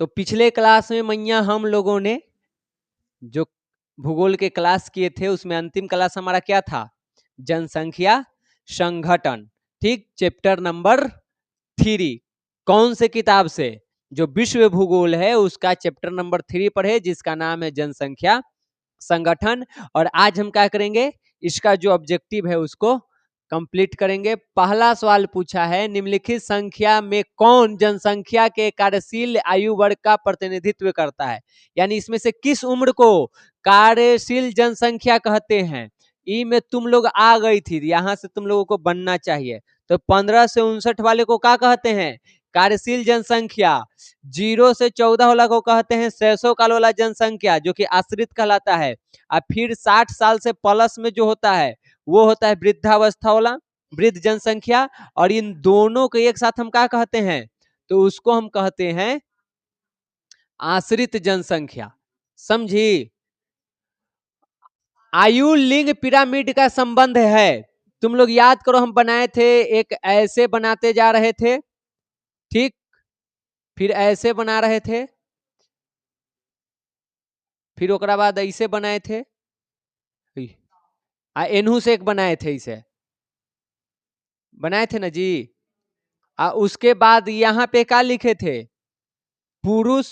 तो पिछले क्लास में मैया हम लोगों ने जो भूगोल के क्लास किए थे उसमें अंतिम क्लास हमारा क्या था? जनसंख्या संगठन। ठीक, चैप्टर नंबर 3। कौन से किताब से? जो विश्व भूगोल है उसका चैप्टर नंबर 3 पढ़े, जिसका नाम है जनसंख्या संगठन। और आज हम क्या करेंगे, इसका जो ऑब्जेक्टिव है उसको कंप्लीट करेंगे। पहला सवाल पूछा है, निम्नलिखित संख्या में कौन जनसंख्या के कार्यशील आयु वर्ग का प्रतिनिधित्व करता है? यानी इसमें से किस उम्र को कार्यशील जनसंख्या कहते हैं? ई में तुम लोग आ गई थी, यहां से तुम लोगों को बनना चाहिए। तो 15 से 59 वाले को क्या कहते हैं? कार्यशील जनसंख्या। 0 से 14 वाला को कहते हैं शैशव काल वाला जनसंख्या, जो कि आश्रित कहलाता है। और फिर 60 साल से प्लस में जो होता है वो होता है वृद्धावस्था वाला, वृद्ध जनसंख्या। और इन दोनों को एक साथ हम क्या कहते हैं? तो उसको हम कहते हैं आश्रित जनसंख्या। समझी? आयु लिंग पिरामिड का संबंध है। तुम लोग याद करो, हम बनाए थे, एक ऐसे बनाते जा रहे थे, ठीक, फिर ऐसे बना रहे थे, फिर ओकरा बाद ऐसे बनाए थे, एनहू से एक बनाए थे, इसे बनाए थे ना जी। उसके बाद यहाँ पे क्या लिखे थे? पुरुष,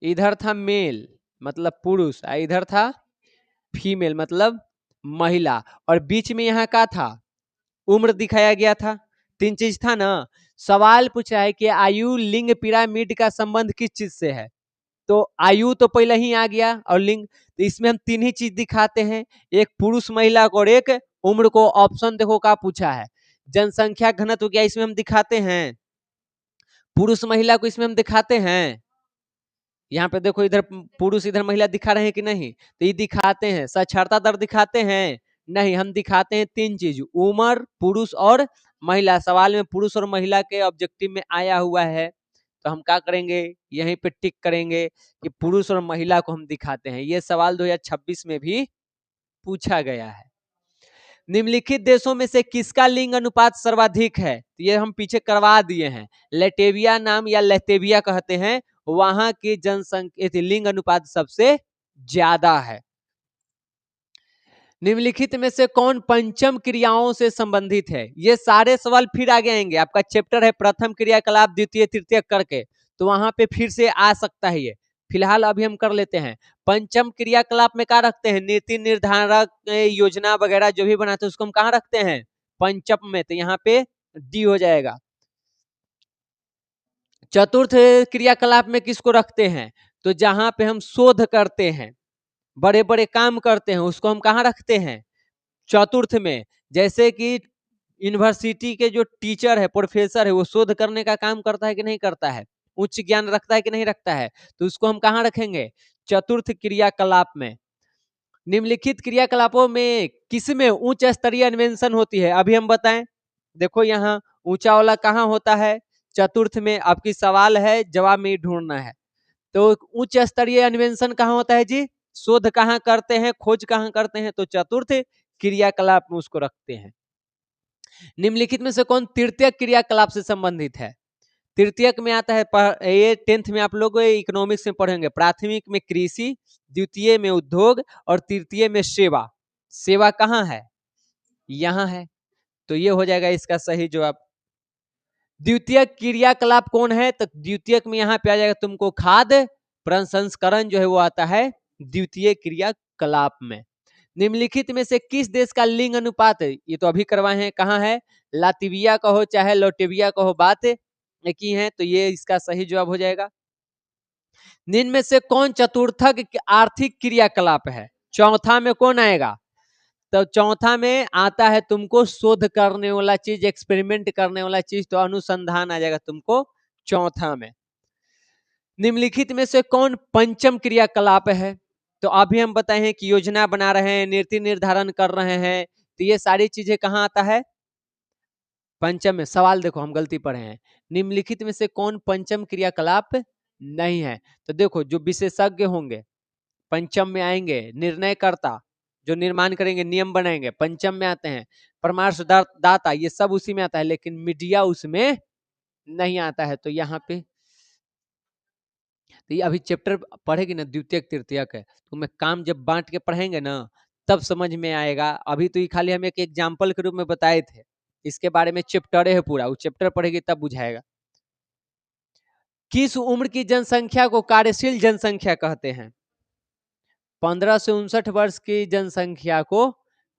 इधर था मेल मतलब पुरुष, इधर था फीमेल मतलब महिला, और बीच में यहाँ का था? उम्र दिखाया गया था। 3 चीज था ना। सवाल पूछा है कि आयु लिंग पिरामिड का संबंध किस चीज से है? तो आयु तो पहले ही आ गया, और लिंग, तो इसमें हम 3 ही चीज दिखाते हैं, एक पुरुष महिला को और एक उम्र को। ऑप्शन देखो क्या पूछा है, जनसंख्या घनत्व क्या इसमें हम दिखाते हैं? पुरुष महिला को इसमें हम दिखाते हैं? यहाँ पे देखो, इधर पुरुष इधर महिला दिखा रहे हैं कि नहीं? तो ये दिखाते हैं। साक्षरता दर दिखाते हैं? नहीं, हम दिखाते हैं 3 चीज, उम्र, पुरुष और महिला। सवाल में पुरुष और महिला के ऑब्जेक्टिव में आया हुआ है, तो हम क्या करेंगे, यहीं पे टिक करेंगे कि पुरुष और महिला को हम दिखाते हैं। ये सवाल 2026 में भी पूछा गया है। निम्नलिखित देशों में से किसका लिंग अनुपात सर्वाधिक है? ये हम पीछे करवा दिए हैं। लेटेविया नाम या लेतेविया कहते हैं, वहां की जनसंख्या लिंग अनुपात सबसे ज्यादा है। निम्नलिखित में से कौन पंचम क्रियाओं से संबंधित है? ये सारे सवाल फिर आगे आएंगे। आपका चैप्टर है प्रथम क्रियाकलाप, द्वितीय, तृतीय करके, तो वहां पे फिर से आ सकता है ये। फिलहाल अभी हम कर लेते हैं। पंचम क्रियाकलाप में क्या रखते हैं? नीति निर्धारक, योजना वगैरह जो भी बनाते हैं उसको हम कहाँ रखते हैं? पंचम में। तो यहाँ पे डी हो जाएगा। चतुर्थ क्रियाकलाप में किसको रखते हैं? तो जहां पे हम शोध करते हैं, बड़े बड़े काम करते हैं, उसको हम कहाँ रखते हैं? चतुर्थ में। जैसे कि यूनिवर्सिटी के जो टीचर है, प्रोफेसर है, वो शोध करने का काम करता है कि नहीं करता है? उच्च ज्ञान रखता है कि नहीं रखता है? तो उसको हम कहाँ रखेंगे? चतुर्थ क्रियाकलाप में। निम्नलिखित क्रियाकलापों में किसमें उच्च स्तरीय अन्वेषण होती है? अभी हम बताएं। देखो यहाँ ऊंचा वाला कहाँ होता है? चतुर्थ में। आपकी सवाल है, जवाब में ढूंढना है। तो उच्च स्तरीय अन्वेषण कहाँ होता है जी? शोध कहाँ करते हैं, खोज कहाँ करते हैं? तो चतुर्थ क्रियाकलाप में उसको रखते हैं। निम्नलिखित में से कौन तृतीय क्रियाकलाप से संबंधित है? तृतीयक में आता है, ये 10th में आप लोग इकोनॉमिक्स में पढ़ेंगे। प्राथमिक में कृषि, द्वितीय में उद्योग, और तृतीय में सेवा। सेवा कहाँ है? यहाँ है। तो ये हो जाएगा इसका सही जवाब। द्वितीय क्रियाकलाप कौन है? तो द्वितीयक में यहाँ पे आ जाएगा तुमको खाद्य प्रसंस्करण, जो है वो आता है द्वितीय क्रियाकलाप में। निम्नलिखित में से किस देश का लिंग अनुपात, ये तो अभी करवाए हैं, कहाँ है? लातविया कहो चाहे लोटेविया कहो, बात एक ही है। तो ये इसका सही जवाब हो जाएगा। निम्न में से कौन चतुर्थक आर्थिक क्रियाकलाप है? चौथा में कौन आएगा? तो चौथा में आता है तुमको शोध करने वाला चीज, एक्सपेरिमेंट करने वाला चीज, तो अनुसंधान आ जाएगा तुमको चौथा में। निम्नलिखित में से कौन पंचम क्रियाकलाप है? तो अभी हम बताए हैं कि योजना बना रहे हैं, नीति निर्धारण कर रहे हैं, तो ये सारी चीजें कहाँ आता है? पंचम में। सवाल देखो, हम गलती पढ़े हैं। निम्नलिखित में से कौन पंचम क्रियाकलाप नहीं है? तो देखो, जो विशेषज्ञ होंगे पंचम में आएंगे। निर्णयकर्ता, जो निर्माण करेंगे, नियम बनाएंगे, पंचम में आते हैं। परामर्शदाता, ये सब उसी में आता है, लेकिन मीडिया उसमें नहीं आता है तो यहाँ पे तो ये अभी चैप्टर पढ़ेगी ना द्वितीयक तृतीयक है तो मैं काम जब बांट के पढ़ेंगे ना तब समझ में आएगा। अभी तो ये खाली हम एक एग्जाम्पल के रूप में बताए थे, इसके बारे में चैप्टर है पूरा, वो चैप्टर पढ़ेगी तब बुझाएगा। किस उम्र की जनसंख्या को कार्यशील जनसंख्या कहते हैं? 15 से 59 वर्ष की जनसंख्या को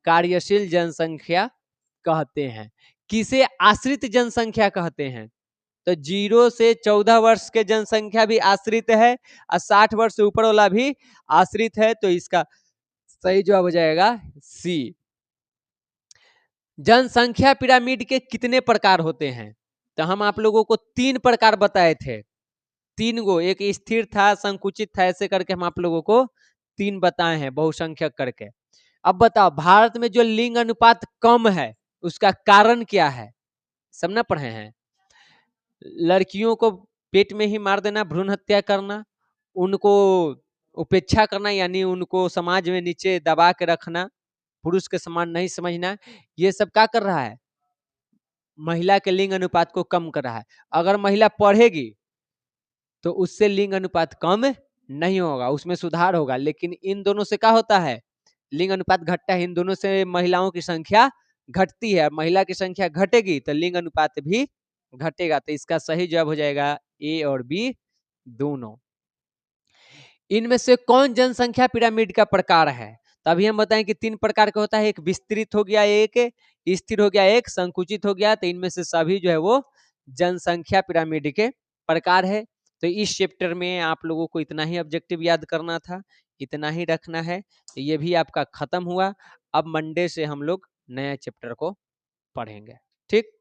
कार्यशील जनसंख्या कहते हैं। किसे आश्रित जनसंख्या कहते हैं? तो 0 से 14 वर्ष के जनसंख्या भी आश्रित है और 60 वर्ष से ऊपर वाला भी आश्रित है, तो इसका सही जवाब हो जाएगा सी। जनसंख्या पिरामिड के कितने प्रकार होते हैं? तो हम आप लोगों को 3 प्रकार बताए थे, 3 गो, एक स्थिर था, संकुचित था, ऐसे करके हम आप लोगों को 3 बताए हैं बहुसंख्यक करके। अब बताओ भारत में जो लिंग अनुपात कम है उसका कारण क्या है? सब ना पढ़े हैं। लड़कियों को पेट में ही मार देना, भ्रूण हत्या करना, उनको उपेक्षा करना यानी उनको समाज में नीचे दबा के रखना, पुरुष के समान नहीं समझना, ये सब क्या कर रहा है? महिला के लिंग अनुपात को कम कर रहा है। अगर महिला पढ़ेगी तो उससे लिंग अनुपात कम नहीं होगा, उसमें सुधार होगा, लेकिन इन दोनों से क्या होता है? लिंग अनुपात घटता है, इन दोनों से महिलाओं की संख्या घटती है, महिला की संख्या घटेगी तो लिंग अनुपात भी घटेगा। तो इसका सही जवाब हो जाएगा ए और बी दोनों। इनमें से कौन जनसंख्या पिरामिड का प्रकार है? तभी हम बताएं कि 3 प्रकार का होता है, एक विस्तृत हो गया, एक स्थिर हो गया, एक संकुचित हो गया। तो इनमें से सभी जो है वो जनसंख्या पिरामिड के प्रकार है। तो इस चैप्टर में आप लोगों को इतना ही ऑब्जेक्टिव याद करना था, इतना ही रखना है। तो ये भी आपका खत्म हुआ। अब मंडे से हम लोग नया चैप्टर को पढ़ेंगे। ठीक।